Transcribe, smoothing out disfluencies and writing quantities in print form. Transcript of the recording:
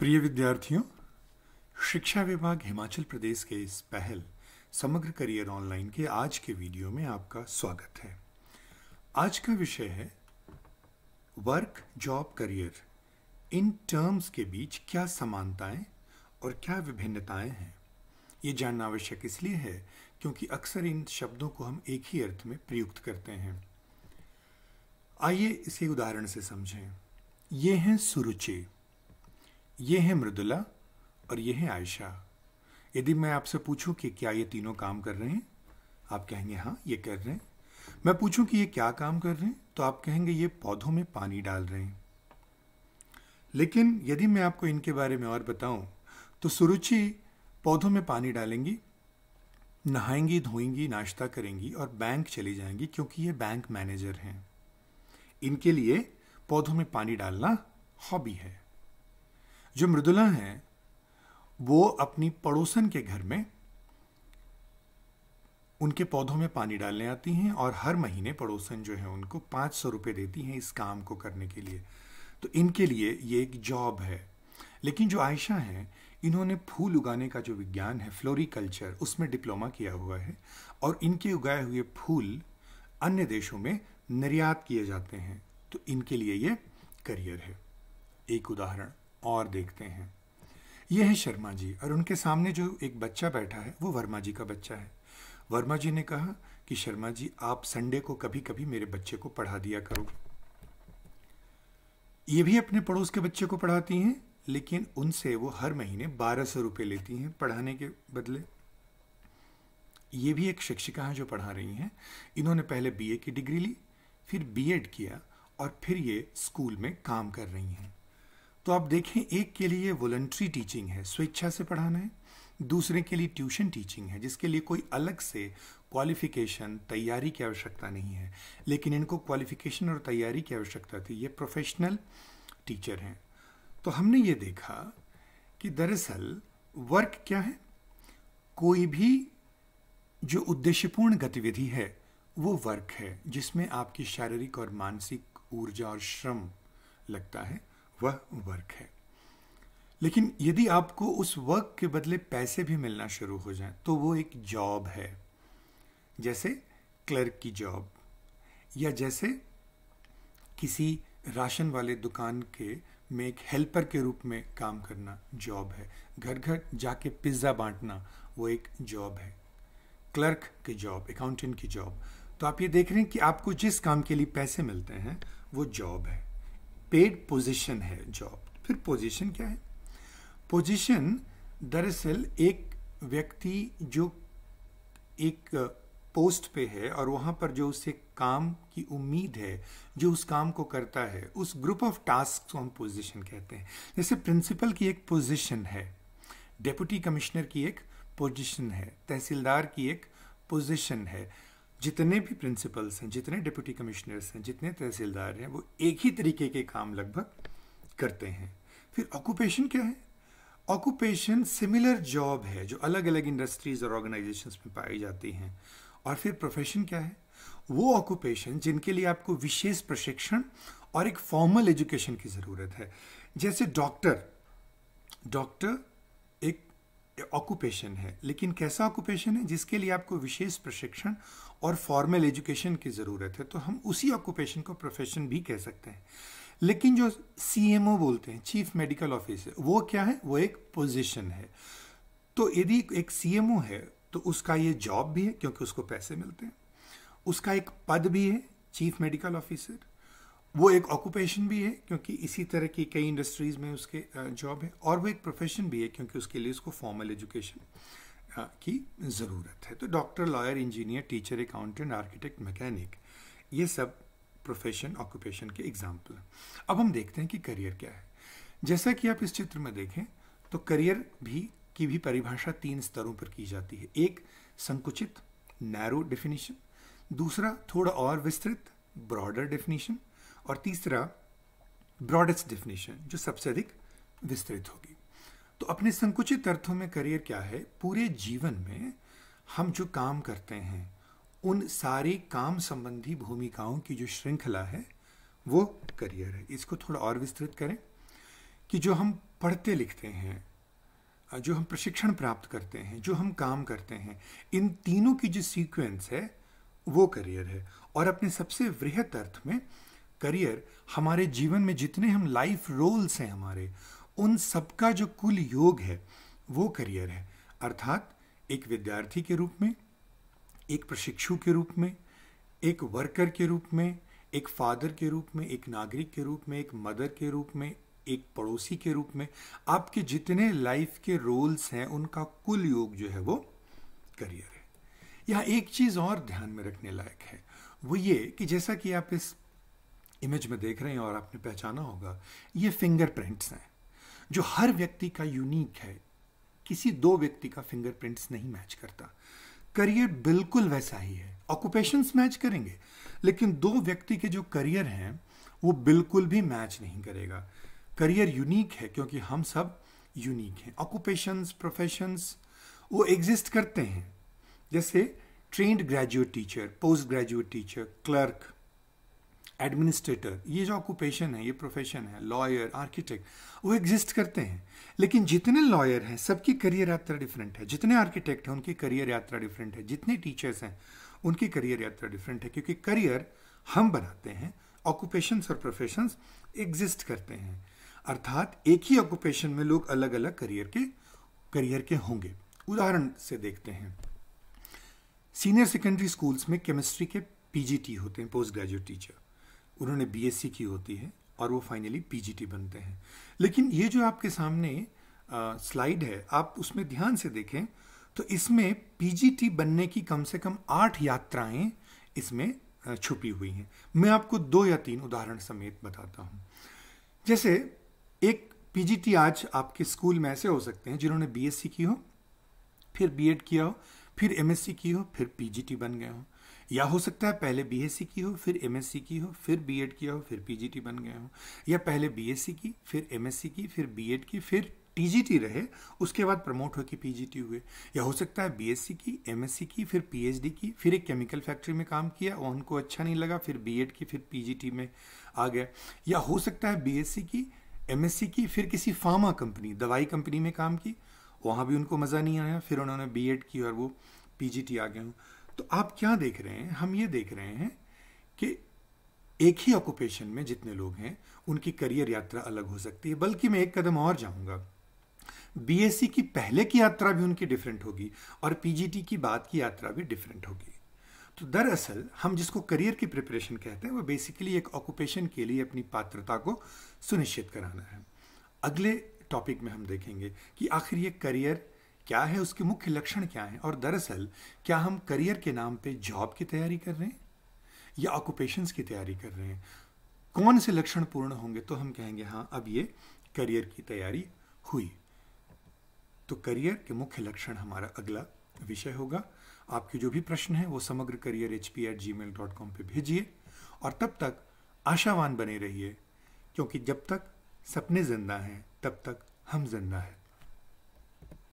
प्रिय विद्यार्थियों, शिक्षा विभाग हिमाचल प्रदेश के इस पहल समग्र करियर ऑनलाइन के आज के वीडियो में आपका स्वागत है। आज का विषय है work job career, in terms के बीच क्या समानताएं और क्या विभिन्नताएं हैं। ये जानना आवश्यक इसलिए है क्योंकि अक्सर इन शब्दों को हम एक ही अर्थ में प्रयुक्त करते हैं। आइए इसे उदाहरण से समझें। ये हैं सुरुचि, ये है मृदुला और ये है आयशा। यदि मैं आपसे पूछूं कि क्या ये तीनों काम कर रहे हैं, आप कहेंगे हाँ ये कर रहे हैं। मैं पूछूं कि ये क्या काम कर रहे हैं, तो आप कहेंगे ये पौधों में पानी डाल रहे हैं। लेकिन यदि मैं आपको इनके बारे में और बताऊं तो सुरुचि पौधों में पानी डालेंगी, नहाएंगी, धोएंगी, नाश्ता करेंगी और बैंक चली जाएंगी क्योंकि ये बैंक मैनेजर हैं। इनके लिए पौधों में पानी डालना हॉबी है। जो मृदुला हैं वो अपनी पड़ोसन के घर में उनके पौधों में पानी डालने आती हैं और हर महीने पड़ोसन जो है उनको 500 रुपये देती हैं इस काम को करने के लिए। तो इनके लिए ये एक जॉब है। लेकिन जो आयशा हैं, इन्होंने फूल उगाने का जो विज्ञान है, फ्लोरिकल्चर, उसमें डिप्लोमा किया हुआ है और इनके उगाए हुए फूल अन्य देशों में निर्यात किए जाते हैं। तो इनके लिए ये करियर है। एक उदाहरण और देखते हैं। यह है शर्मा जी और उनके सामने जो एक बच्चा बैठा है वो वर्मा जी का बच्चा है। वर्मा जी ने कहा कि शर्मा जी आप संडे को कभी कभी मेरे बच्चे को पढ़ा दिया करो। ये भी अपने पड़ोस के बच्चे को पढ़ाती हैं, लेकिन उनसे वो हर महीने 1200 रुपये लेती हैं पढ़ाने के बदले। ये भी एक शिक्षिका है जो पढ़ा रही हैं। इन्होंने पहले बीए की डिग्री ली, फिर बीएड किया और फिर ये स्कूल में काम कर रही हैं। तो आप देखें, एक के लिए वॉलंटरी टीचिंग है, स्वेच्छा से पढ़ाना है। दूसरे के लिए ट्यूशन टीचिंग है जिसके लिए कोई अलग से क्वालिफिकेशन, तैयारी की आवश्यकता नहीं है। लेकिन इनको क्वालिफिकेशन और तैयारी की आवश्यकता थी। ये प्रोफेशनल टीचर हैं। तो हमने ये देखा कि दरअसल वर्क क्या है। कोई भी जो उद्देश्यपूर्ण गतिविधि है वो वर्क है, जिसमें आपकी शारीरिक और मानसिक ऊर्जा और श्रम लगता है, वह वर्क है। लेकिन यदि आपको उस वर्क के बदले पैसे भी मिलना शुरू हो जाए तो वो एक जॉब है। जैसे क्लर्क की जॉब, या जैसे किसी राशन वाले दुकान के में एक हेल्पर के रूप में काम करना जॉब है। घर घर जाके पिज्ज़ा बांटना वो एक जॉब है। क्लर्क की जॉब, अकाउंटेंट की जॉब। तो आप ये देख रहे हैं कि आपको जिस काम के लिए पैसे मिलते हैं वो जॉब है। पेड पोजीशन है जॉब। फिर पोजीशन क्या है? पोजीशन दरअसल एक व्यक्ति जो एक पोस्ट पे है और वहां पर जो उससे काम की उम्मीद है, जो उस काम को करता है, उस ग्रुप ऑफ टास्क को हम पोजीशन कहते हैं। जैसे प्रिंसिपल की एक पोजीशन है, डेप्यूटी कमिश्नर की एक पोजीशन है, तहसीलदार की एक पोजीशन है। जितने भी प्रिंसिपल्स हैं, जितने डिप्यूटी कमिश्नर्स हैं, जितने तहसीलदार हैं, वो एक ही तरीके के काम लगभग करते हैं। फिर ऑक्यूपेशन क्या है? ऑक्यूपेशन सिमिलर जॉब है जो अलग अलग इंडस्ट्रीज और ऑर्गेनाइजेशंस में पाई जाती हैं। और फिर प्रोफेशन क्या है? वो ऑक्यूपेशन जिनके लिए आपको विशेष प्रशिक्षण और एक फॉर्मल एजुकेशन की ज़रूरत है। जैसे डॉक्टर एक ऑक्यूपेशन है, लेकिन कैसा ऑक्यूपेशन है? जिसके लिए आपको विशेष प्रशिक्षण और फॉर्मल एजुकेशन की ज़रूरत है। तो हम उसी ऑक्यूपेशन को प्रोफेशन भी कह सकते हैं। लेकिन जो सीएमओ बोलते हैं, चीफ मेडिकल ऑफिसर, वो क्या है? वो एक पोजीशन है। तो यदि एक सीएमओ है तो उसका ये जॉब भी है क्योंकि उसको पैसे मिलते हैं। उसका एक पद भी है, चीफ मेडिकल ऑफिसर। वो एक ऑक्यूपेशन भी है क्योंकि इसी तरह की कई इंडस्ट्रीज में उसके जॉब है। और वो एक प्रोफेशन भी है क्योंकि उसके लिए उसको फॉर्मल एजुकेशन की ज़रूरत है। तो doctor, lawyer, engineer, teacher, accountant, architect, mechanic, ये सब प्रोफेशन, ऑक्यूपेशन के एग्जाम्पल हैं। अब हम देखते हैं कि करियर क्या है। जैसा कि आप इस चित्र में देखें तो करियर की भी परिभाषा 3 स्तरों पर की जाती है। एक संकुचित, नैरो डेफिनेशन, दूसरा थोड़ा और विस्तृत, ब्रॉडर डेफिनेशन, और तीसरा ब्रॉडेस्ट डेफिनेशन जो सबसे अधिक विस्तृत होगी। तो अपने संकुचित अर्थों में करियर क्या है? पूरे जीवन में हम जो काम करते हैं उन सारी काम संबंधी भूमिकाओं की जो श्रृंखला है वो करियर है। इसको थोड़ा और विस्तृत करें कि जो हम पढ़ते लिखते हैं, जो हम प्रशिक्षण प्राप्त करते हैं, जो हम काम करते हैं, इन तीनों की जो सीक्वेंस है वो करियर है। और अपने सबसे वृहत अर्थ में करियर हमारे जीवन में जितने हम लाइफ रोल्स हैं हमारे, उन सबका जो कुल योग है वो करियर है। अर्थात एक विद्यार्थी के रूप में, एक प्रशिक्षु के रूप में, एक वर्कर के रूप में, एक फादर के रूप में, एक नागरिक के रूप में, एक मदर के रूप में, एक पड़ोसी के रूप में, आपके जितने लाइफ के रोल्स हैं उनका कुल योग जो है वो करियर है। यहाँ एक चीज़ और ध्यान में रखने लायक है, वो ये कि जैसा कि आप इस इमेज में देख रहे हैं और आपने पहचाना होगा, ये फिंगरप्रिंट्स हैं जो हर व्यक्ति का यूनिक है। किसी दो व्यक्ति का फिंगरप्रिंट्स नहीं मैच करता। करियर बिल्कुल वैसा ही है। ऑक्यूपेशंस मैच करेंगे, लेकिन दो व्यक्ति के जो करियर हैं वो बिल्कुल भी मैच नहीं करेगा। करियर यूनिक है क्योंकि हम सब यूनिक हैं। ऑक्यूपेशंस, प्रोफेशंस वो एग्जिस्ट करते हैं, जैसे trained graduate teacher, post graduate teacher, clerk, administrator, ये जो ऑक्यूपेशन है, ये प्रोफेशन है, लॉयर, आर्किटेक्ट, वो एग्जिस्ट करते हैं। लेकिन जितने लॉयर हैं सबकी करियर यात्रा डिफरेंट है, जितने आर्किटेक्ट हैं उनकी करियर यात्रा डिफरेंट है, जितने टीचर्स हैं उनकी करियर यात्रा डिफरेंट है, क्योंकि करियर हम बनाते हैं, ऑक्यूपेशंस और प्रोफेशंस एग्जिस्ट करते हैं। अर्थात एक ही ऑक्यूपेशन में लोग अलग अलग करियर के होंगे। उदाहरण से देखते हैं, सीनियर सेकेंडरी स्कूल्स में केमिस्ट्री के पीजीटी होते हैं, पोस्ट ग्रेजुएट टीचर। उन्होंने बीएससी की होती है और वो फाइनली पीजीटी बनते हैं। लेकिन ये जो आपके सामने स्लाइड है, आप उसमें ध्यान से देखें तो इसमें पीजीटी बनने की कम से कम 8 यात्राएं इसमें छुपी हुई हैं। मैं आपको 2 या 3 उदाहरण समेत बताता हूं। जैसे एक पीजीटी आज आपके स्कूल में ऐसे हो सकते हैं जिन्होंने बीएससी की हो, फिर बीएड किया हो, फिर एमएससी की हो, फिर पीजीटी बन गए हो। या हो सकता है पहले बीएससी की हो, फिर एमएससी की हो, फिर बीएड किया हो, फिर पीजीटी बन गए हो। या पहले बीएससी की, फिर एमएससी की, फिर बीएड की, फिर टीजीटी रहे, उसके बाद प्रमोट होकर पीजीटी हुए। या हो सकता है बीएससी की, एमएससी की, फिर पीएचडी की, फिर एक केमिकल फैक्ट्री में काम किया, उनको अच्छा नहीं लगा, फिर बीएड की, फिर पीजीटी में आ गया। या हो सकता है बीएससी की, एमएससी की, फिर किसी फार्मा कंपनी, दवाई कंपनी में काम की, वहाँ भी उनको मज़ा नहीं आया, फिर उन्होंने बीएड की और वो पीजीटी आ गए हों। तो आप क्या देख रहे हैं? हम ये देख रहे हैं कि एक ही ऑक्यूपेशन में जितने लोग हैं उनकी करियर यात्रा अलग हो सकती है। बल्कि मैं एक कदम और जाऊंगा, बीएससी की पहले की यात्रा भी उनकी डिफरेंट होगी और पीजीटी की बाद की यात्रा भी डिफरेंट होगी। तो दरअसल हम जिसको करियर की प्रिपरेशन कहते हैं वो बेसिकली एक ऑक्यूपेशन के लिए अपनी पात्रता को सुनिश्चित कराना है। अगले टॉपिक में हम देखेंगे कि आखिर ये करियर क्या है, उसके मुख्य लक्षण क्या हैं, और दरअसल क्या हम करियर के नाम पे जॉब की तैयारी कर रहे हैं या ऑक्यूपेशंस की तैयारी कर रहे हैं। कौन से लक्षण पूर्ण होंगे तो हम कहेंगे हाँ अब ये करियर की तैयारी हुई। तो करियर के मुख्य लक्षण हमारा अगला विषय होगा। आपके जो भी प्रश्न हैं वो समग्र करियर hp@gmail.com पे भेजिए और तब तक आशावान बने रहिए, क्योंकि जब तक सपने जिंदा हैं तब तक हम जिंदा हैं।